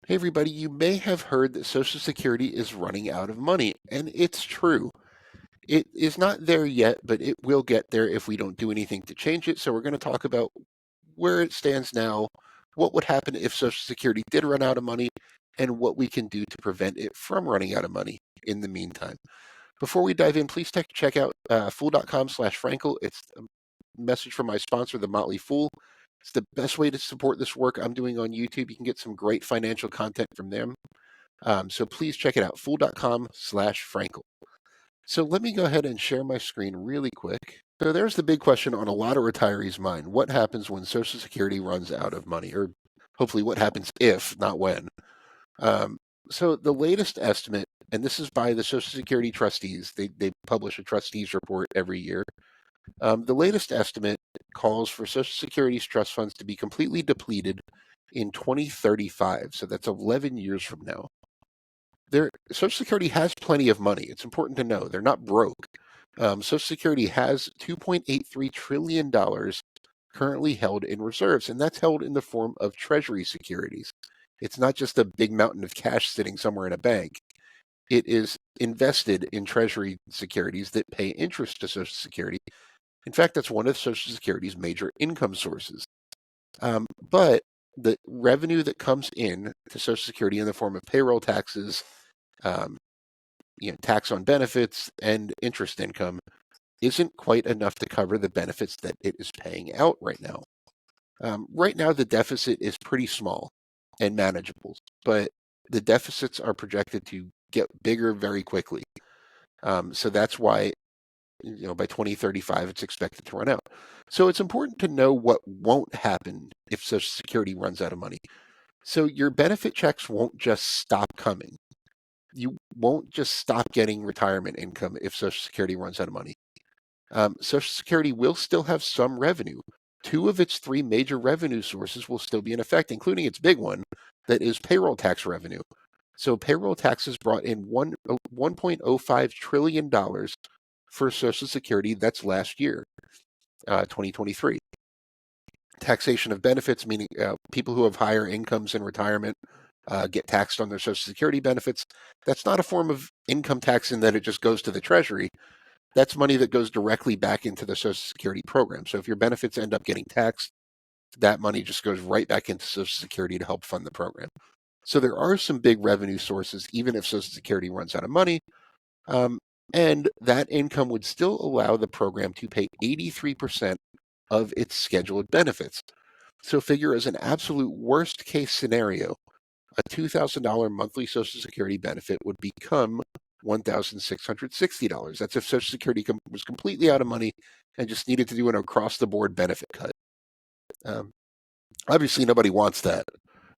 Hey everybody, you may have heard that Social Security is running out of money, and it's true. It is not there yet, but it will get there if we don't do anything to change it. So we're going to talk about where it stands now, what would happen if Social Security did run out of money, and what we can do to prevent it from running out of money in the meantime. Before we dive in, please check out fool.com/Frankel. It's a message from my sponsor, The Motley Fool. It's the best way to support this work I'm doing on YouTube. You can get some great financial content from them. So please check it out, fool.com/Frankel. So let me go ahead and share my screen really quick. So there's the big question on a lot of retirees' mind. What happens when Social Security runs out of money? Or hopefully what happens if, not when. So the latest estimate, and this is by the Social Security Trustees, they publish a trustees report every year. The latest estimate calls for Social Security's trust funds to be completely depleted in 2035. So that's 11 years from now. Social Security has plenty of money. It's important to know they're not broke. Social Security has $2.83 trillion currently held in reserves, and that's held in the form of Treasury securities. It's not just a big mountain of cash sitting somewhere in a bank. It is invested in Treasury securities that pay interest to Social Security. In fact, that's one of Social Security's major income sources. But the revenue that comes in to Social Security in the form of payroll taxes, um, tax on benefits, and interest income isn't quite enough to cover the benefits that it is paying out right now. Right now, the deficit is pretty small and manageable, but the deficits are projected to get bigger very quickly. So that's why, by 2035, it's expected to run out. So it's important to know what won't happen if Social Security runs out of money. So your benefit checks won't just stop coming. You won't just stop getting retirement income if Social Security runs out of money. Social Security will still have some revenue. Two of its three major revenue sources will still be in effect, including its big one, that is payroll tax revenue. So payroll taxes brought in $1.05 trillion for Social Security. That's last year, 2023. Taxation of benefits, meaning people who have higher incomes in retirement get taxed on their Social Security benefits. That's not a form of income tax in that it just goes to the Treasury. That's money that goes directly back into the Social Security program. So if your benefits end up getting taxed, that money just goes right back into Social Security to help fund the program. So there are some big revenue sources, even if Social Security runs out of money. And that income would still allow the program to pay 83% of its scheduled benefits. So figure as an absolute worst case scenario, a $2,000 monthly Social Security benefit would become $1,660. That's if Social Security was completely out of money and just needed to do an across the board benefit cut. Obviously, nobody wants that,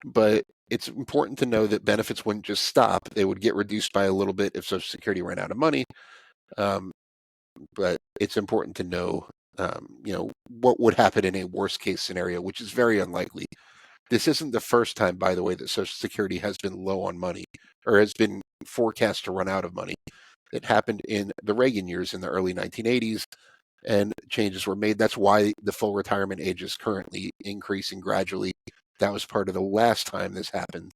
but it's important to know that benefits wouldn't just stop. They would get reduced by a little bit if Social Security ran out of money. But it's important to know, what would happen in a worst case scenario, which is very unlikely. This isn't the first time, by the way, that Social Security has been low on money or has been forecast to run out of money. It happened in the Reagan years in the early 1980s, and changes were made. That's why the full retirement age is currently increasing gradually. That was part of the last time this happened.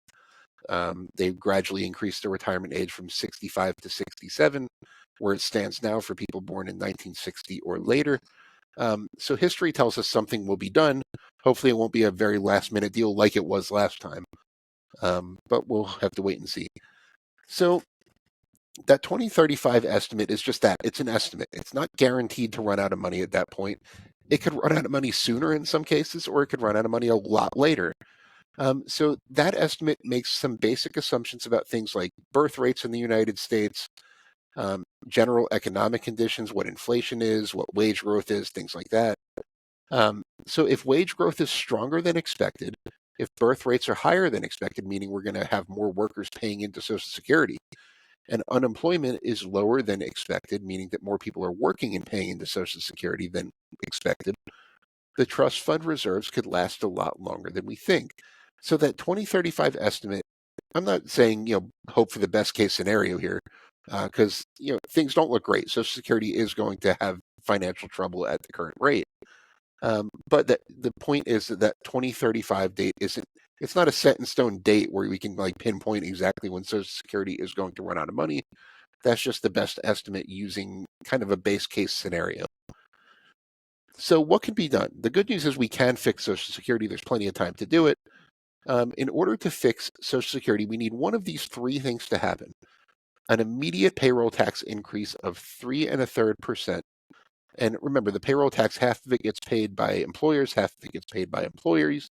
They gradually increased the retirement age from 65 to 67, where it stands now for people born in 1960 or later. So history tells us something will be done. Hopefully, it won't be a very last minute deal like it was last time. But we'll have to wait and see. So that 2035 estimate is just that. It's an estimate. It's not guaranteed to run out of money at that point. It could run out of money sooner in some cases, or it could run out of money a lot later. So that estimate makes some basic assumptions about things like birth rates in the United States, general economic conditions, what inflation is, what wage growth is, things like that. So if wage growth is stronger than expected, if birth rates are higher than expected, meaning we're going to have more workers paying into Social Security, and unemployment is lower than expected, meaning that more people are working and paying into Social Security than expected, the trust fund reserves could last a lot longer than we think. So that 2035 estimate, I'm not saying, hope for the best case scenario here, because, things don't look great. Social Security is going to have financial trouble at the current rate. But the point is that 2035 date isn't It's not a set in stone date where we can like pinpoint exactly when Social Security is going to run out of money. That's just the best estimate using kind of a base case scenario. So what can be done? The good news is we can fix Social Security. There's plenty of time to do it. In order to fix Social Security, we need one of these three things to happen: an immediate payroll tax increase of 3.33%. And remember, the payroll tax, half of it gets paid by employers, half of it gets paid by employees.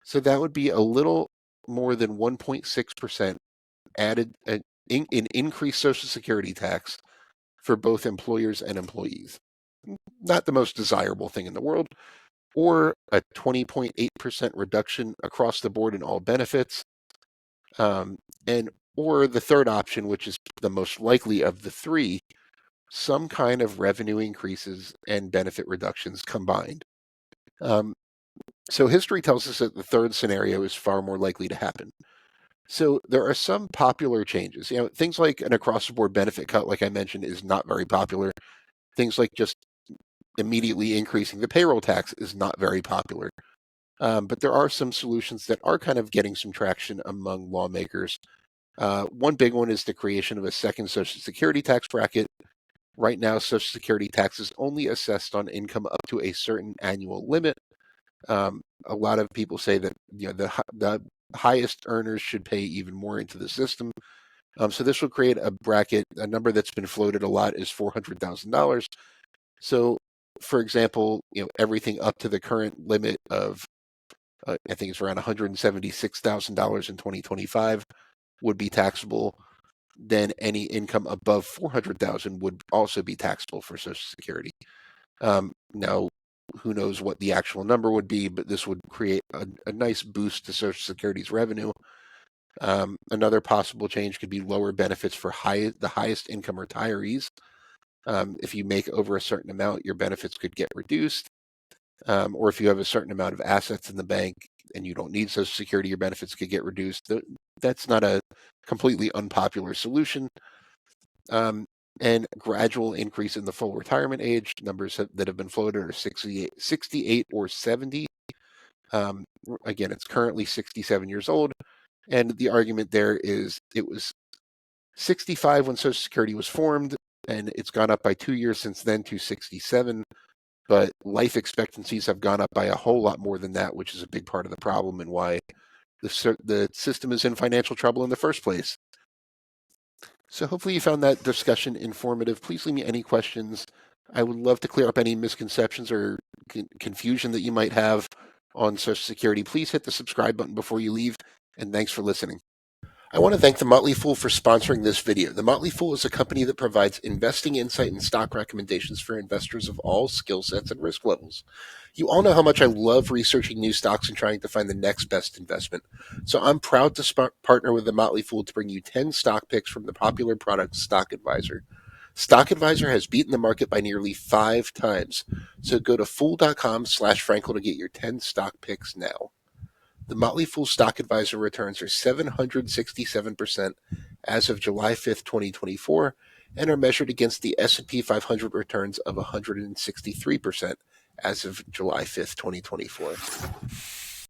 So that would be a little more than 1.6% added in increased Social Security tax for both employers and employees. Not the most desirable thing in the world. Or a 20.8% reduction across the board in all benefits. And or the third option, which is the most likely of the three, some kind of revenue increases and benefit reductions combined. So history tells us that the third scenario is far more likely to happen. So there are some popular changes. Things like an across-the-board benefit cut, like I mentioned, is not very popular. Things like just immediately increasing the payroll tax is not very popular. But there are some solutions that are kind of getting some traction among lawmakers. One big one is the creation of a second Social Security tax bracket. Right now, Social Security tax is only assessed on income up to a certain annual limit. A lot of people say that the highest earners should pay even more into the system. So this will create a bracket. A number that's been floated a lot is $400,000. So, for example, everything up to the current limit of I think it's around $176,000 in 2025 would be taxable. Then any income above 400,000 would also be taxable for Social Security. Now, who knows what the actual number would be, but this would create a nice boost to Social Security's revenue. Another possible change could be lower benefits for the highest income retirees. If you make over a certain amount, your benefits could get reduced. Or if you have a certain amount of assets in the bank and you don't need Social Security, your benefits could get reduced. That's not a completely unpopular solution. And gradual increase in the full retirement age. Numbers that have been floated are 68 or 70. Again, it's currently 67 years old. And the argument there is it was 65 when Social Security was formed, and it's gone up by 2 years since then to 67. But life expectancies have gone up by a whole lot more than that, which is a big part of the problem and why the system is in financial trouble in the first place. So hopefully you found that discussion informative. Please leave me any questions. I would love to clear up any misconceptions or confusion that you might have on Social Security. Please hit the subscribe button before you leave, and thanks for listening. I want to thank The Motley Fool for sponsoring this video. The Motley Fool is a company that provides investing insight and stock recommendations for investors of all skill sets and risk levels. You all know how much I love researching new stocks and trying to find the next best investment. So I'm proud to partner with The Motley Fool to bring you 10 stock picks from the popular product Stock Advisor. Stock Advisor has beaten the market by nearly 5 times. So go to fool.com/Frankel to get your 10 stock picks now. The Motley Fool Stock Advisor returns are 767% as of July 5th, 2024, and are measured against the S&P 500 returns of 163% as of July 5th, 2024.